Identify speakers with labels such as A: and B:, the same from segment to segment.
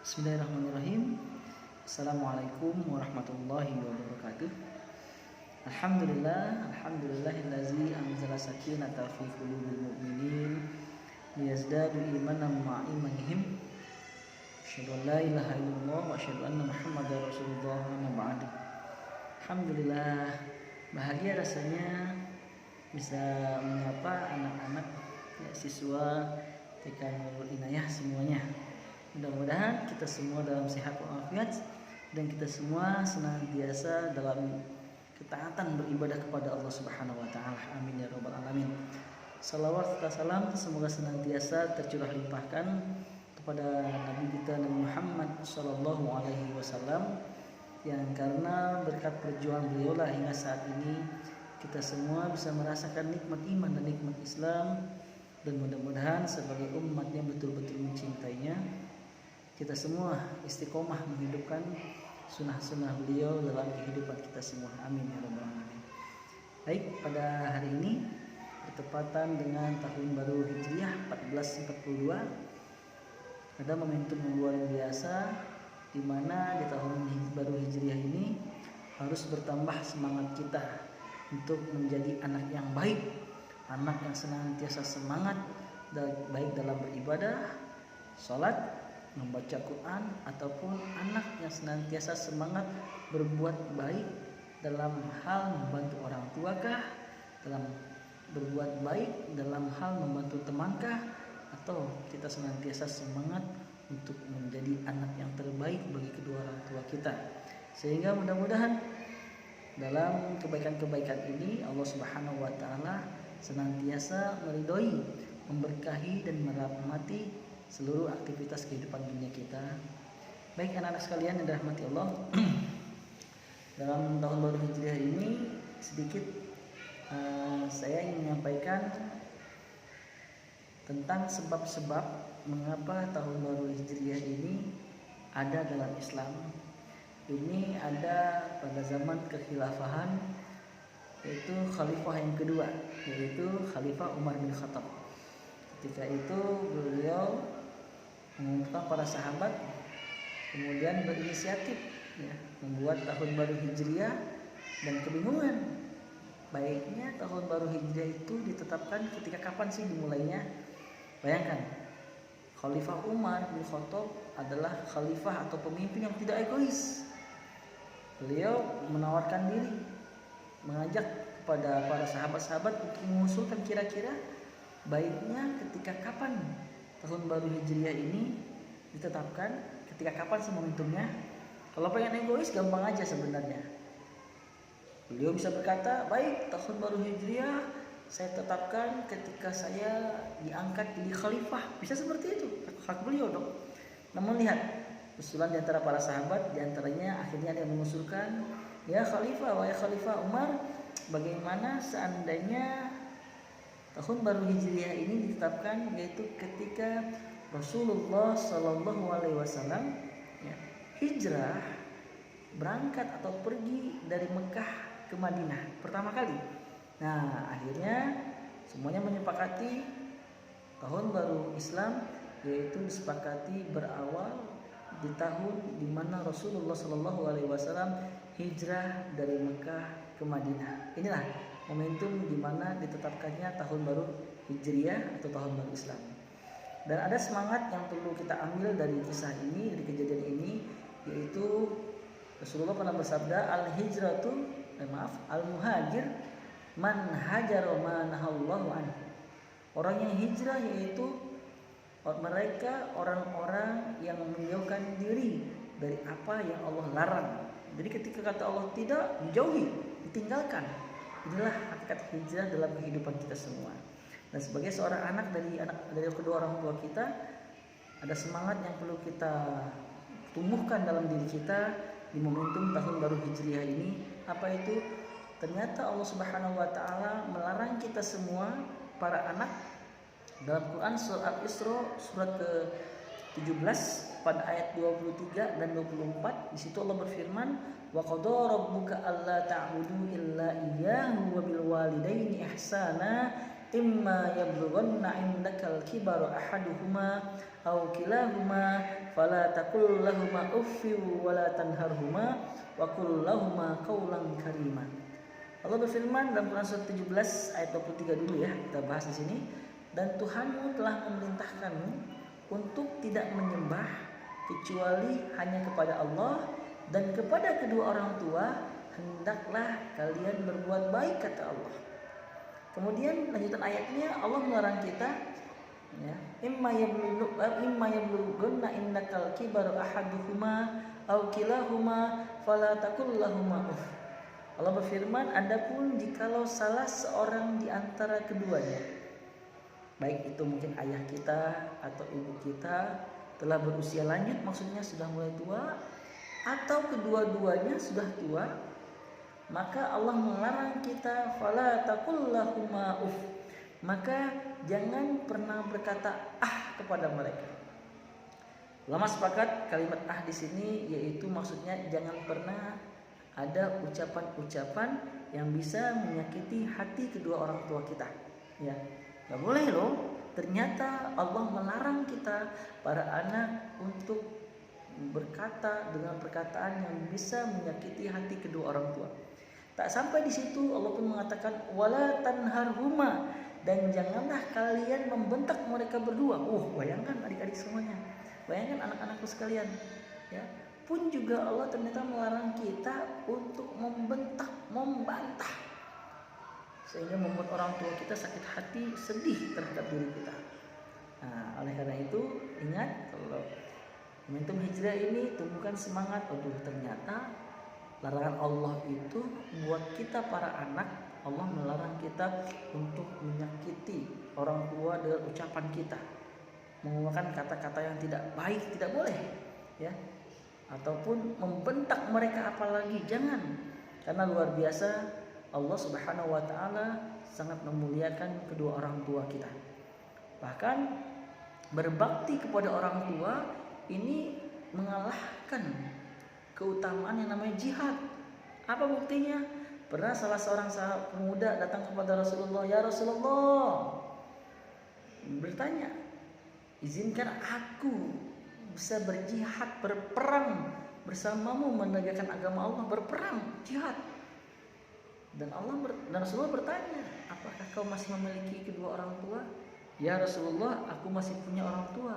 A: Bismillahirrahmanirrahim. Assalamualaikum warahmatullahi wabarakatuh. Alhamdulillahillazi anzala sakinata fi qulubil mu'minin liyazdadu imanan ma'a imanihim. Asyhadu an la ilaha illallah wa asyhadu anna Muhammadar Rasulullah amma ba'du. Alhamdulillah, bahagia rasanya bisa menyapa anak-anak siswa TK Nurul Inayah semuanya. Mudah-mudahan kita semua dalam sehat walafiat dan kita semua senantiasa dalam ketaatan beribadah kepada Allah Subhanahu wa taala. Amin ya rabbal alamin. Salawat serta salam semoga senantiasa tercurah limpahkan kepada Nabi kita Nabi Muhammad sallallahu alaihi wasallam, yang karena berkat perjuangan beliaulah hingga saat ini kita semua bisa merasakan nikmat iman dan nikmat Islam, dan mudah-mudahan sebagai umat yang betul-betul mencintainya, kita semua istiqomah menghidupkan sunnah-sunnah beliau dalam kehidupan kita semua. Amin ya rabbal alamin. Baik, pada hari ini bertepatan dengan tahun baru Hijriah 1442, ada momentum yang luar biasa di mana di tahun baru Hijriah ini harus bertambah semangat kita untuk menjadi anak yang baik, anak yang senantiasa semangat baik dalam beribadah, sholat, membaca Quran, ataupun anak yang senantiasa semangat berbuat baik dalam hal membantu orang tuakah, dalam berbuat baik dalam hal membantu temankah, atau kita senantiasa semangat untuk menjadi anak yang terbaik bagi kedua orang tua kita. Sehingga mudah-mudahan dalam kebaikan-kebaikan ini Allah Subhanahu wa taala senantiasa meridhoi, memberkahi dan merahmati seluruh aktivitas kehidupan dunia kita. Baik anak-anak sekalian yang dirahmati Allah, dalam tahun baru Hijriah ini sedikit saya ingin menyampaikan tentang sebab-sebab mengapa tahun baru Hijriah ini ada dalam Islam. Ini ada pada zaman kekhilafahan, yaitu khalifah yang kedua, yaitu Khalifah Umar bin Khattab. Ketika itu beliau mengumpulkan para sahabat, kemudian berinisiatif membuat tahun baru Hijriah, dan kebingungan. Baiknya tahun baru Hijriah itu ditetapkan ketika kapan sih dimulainya? Bayangkan, Khalifah Umar bin Khattab adalah khalifah atau pemimpin yang tidak egois. Beliau menawarkan diri, mengajak kepada para sahabat-sahabat untuk mengusulkan kira-kira baiknya ketika kapan tahun baru Hijriah ini ditetapkan, ketika kapan sih momentumnya. Kalau pengen egois gampang aja sebenarnya. Beliau bisa berkata, baik, tahun baru Hijriah saya tetapkan ketika saya diangkat jadi khalifah. Bisa seperti itu, hak beliau dong. Namun lihat, usulan di antara para sahabat, di antaranya akhirnya ada yang mengusulkan, ya khalifah, wahai Khalifah Umar, bagaimana seandainya tahun baru Hijriah ini ditetapkan yaitu ketika Rasulullah Shallallahu Alaihi Wasallam hijrah, berangkat atau pergi dari Mekah ke Madinah pertama kali. Nah, akhirnya semuanya menyepakati tahun baru Islam yaitu disepakati berawal di tahun di mana Rasulullah Shallallahu Alaihi Wasallam hijrah dari Mekah ke Madinah. Inilah momentum di mana ditetapkannya tahun baru Hijriah atau tahun baru Islam. Dan ada semangat yang perlu kita ambil dari kisah ini, dari kejadian ini, yaitu Rasulullah pernah bersabda, al-muhajir man hajar ma nahallahu anhu. Orang yang hijrah yaitu mereka orang-orang yang menjauhkan diri dari apa yang Allah larang. Jadi ketika kata Allah tidak, dijauhi, ditinggalkan. Inilah hakikat hijrah dalam kehidupan kita semua. Dan sebagai seorang anak dari kedua orang tua kita, ada semangat yang perlu kita tumbuhkan dalam diri kita di momentum tahun baru Hijriah ini. Apa itu? Ternyata Allah Subhanahu wa taala melarang kita semua para anak dalam Quran surah Al-Isra surat ke-17 pada ayat 23 dan 24. Di situ Allah berfirman, wa qadara rabbuka alla ta'budu illa iyyahu wa bil walidaini ihsana imma yablughanna 'indakal kibara ahaduhuma aw kilahuma fala taqul lahumā uffin wa la tanharhumā wa qul lahumā qawlan karīmā. Allah berfirman dalam Quran surat 17 ayat 23 dulu ya, kita bahas di sini. Dan Tuhanmu telah memerintahkanmu untuk tidak menyembah kecuali hanya kepada Allah, dan kepada kedua orang tua hendaklah kalian berbuat baik, kata Allah. Kemudian lanjutan ayatnya Allah melarang kita ya, imma yablughanna innakal kibaru ahaduhuma aw kilahuma fala taqul lahumā uff. Allah berfirman, adapun jikalau salah seorang di antara keduanya, baik itu mungkin ayah kita atau ibu kita telah berusia lanjut, maksudnya sudah mulai tua, atau kedua-duanya sudah tua, maka Allah melarang kita fala taqul lahumā uff, maka jangan pernah berkata kepada mereka. Ulama sepakat kalimat di sini yaitu maksudnya jangan pernah ada ucapan-ucapan yang bisa menyakiti hati kedua orang tua kita. Ya, nggak boleh loh. Ternyata Allah melarang kita para anak untuk berkata dengan perkataan yang bisa menyakiti hati kedua orang tua. Tak sampai di situ, Allah pun mengatakan wala tanharhuma, dan janganlah kalian membentak mereka berdua. Bayangkan adik-adik semuanya, bayangkan anak-anakku sekalian, ya. Pun juga Allah ternyata melarang kita untuk membentak, membantah, sehingga membuat orang tua kita sakit hati, sedih terhadap diri kita. Nah, oleh karena itu ingat, kalau momentum hijrah ini tumbuhkan semangat. Ternyata larangan Allah itu buat kita para anak. Allah melarang kita untuk menyakiti orang tua dengan ucapan kita, menggunakan kata-kata yang tidak baik, tidak boleh, ya. Ataupun membentak mereka, apalagi jangan, karena luar biasa Allah Subhanahu wa taala sangat memuliakan kedua orang tua kita. Bahkan berbakti kepada orang tua ini mengalahkan keutamaan yang namanya jihad. Apa buktinya? Pernah salah seorang sahabat pemuda datang kepada Rasulullah, "Ya Rasulullah," bertanya, "izinkan aku bisa berjihad, berperang bersamamu menegakkan agama Allah, berperang, jihad." Dan Rasulullah bertanya, "Apakah kau masih memiliki kedua orang tua?" "Ya Rasulullah, aku masih punya orang tua."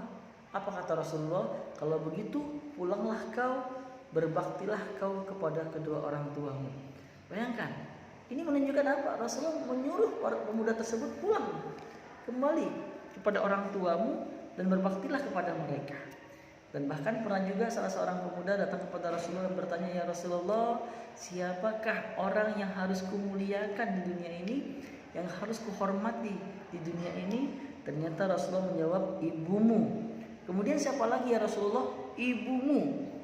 A: Apa kata Rasulullah? "Kalau begitu pulanglah kau, berbaktilah kau kepada kedua orang tuamu." Bayangkan, ini menunjukkan apa? Rasulullah menyuruh para pemuda tersebut pulang kembali kepada orang tuamu dan berbaktilah kepada mereka. Dan bahkan pernah juga salah seorang pemuda datang kepada Rasulullah dan bertanya, "Ya Rasulullah, siapakah orang yang harus kumuliakan di dunia ini, yang harus kuhormati di dunia ini?" Ternyata Rasulullah menjawab, "Ibumu." Kemudian siapa lagi ya Rasulullah? "Ibumu."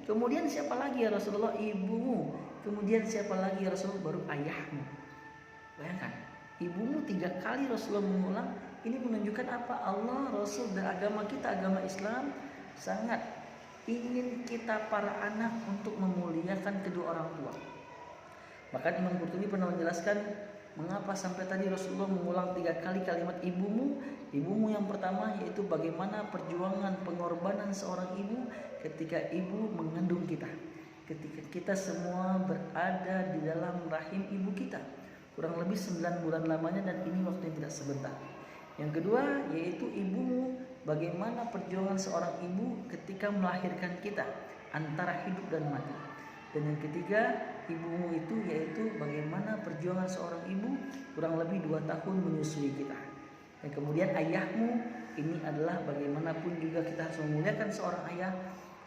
A: Kemudian siapa lagi ya Rasulullah? "Ibumu." Kemudian siapa lagi ya Rasulullah? Baru ayahmu. Bayangkan, ibumu 3 kali Rasulullah mengulang. Ini menunjukkan apa? Allah, Rasul, dan agama kita, agama Islam, sangat ingin kita para anak untuk memuliakan kedua orang tua. Bahkan Imam Qurtubi pernah menjelaskan mengapa sampai tadi Rasulullah mengulang 3 kali kalimat ibumu. Ibumu yang pertama yaitu bagaimana perjuangan pengorbanan seorang ibu ketika ibu mengandung kita, ketika kita semua berada di dalam rahim ibu kita kurang lebih 9 bulan lamanya, dan ini waktu yang tidak sebentar. Yang kedua yaitu ibumu, bagaimana perjuangan seorang ibu ketika melahirkan kita antara hidup dan mati. Dan yang ketiga, ibumu itu yaitu bagaimana perjuangan seorang ibu kurang lebih 2 tahun menyusui kita. Dan kemudian ayahmu, ini adalah bagaimanapun juga kita harus memuliakan seorang ayah,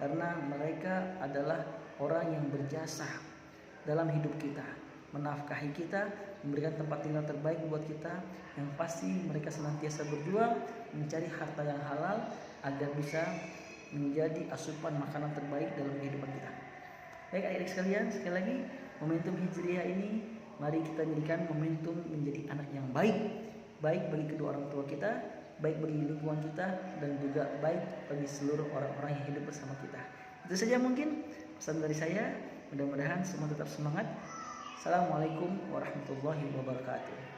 A: karena mereka adalah orang yang berjasa dalam hidup kita, menafkahi kita, memberikan tempat tinggal terbaik buat kita. Yang pasti mereka senantiasa berjuang mencari harta yang halal agar bisa menjadi asupan makanan terbaik dalam kehidupan kita. Baik adik-adik sekalian, sekali lagi momentum hijriah ini mari kita jadikan momentum menjadi anak yang baik, baik bagi kedua orang tua kita, baik bagi lingkungan kita, dan juga baik bagi seluruh orang-orang yang hidup bersama kita. Itu saja mungkin pesan dari saya. Mudah-mudahan semua tetap semangat. Assalamualaikum warahmatullahi wabarakatuh.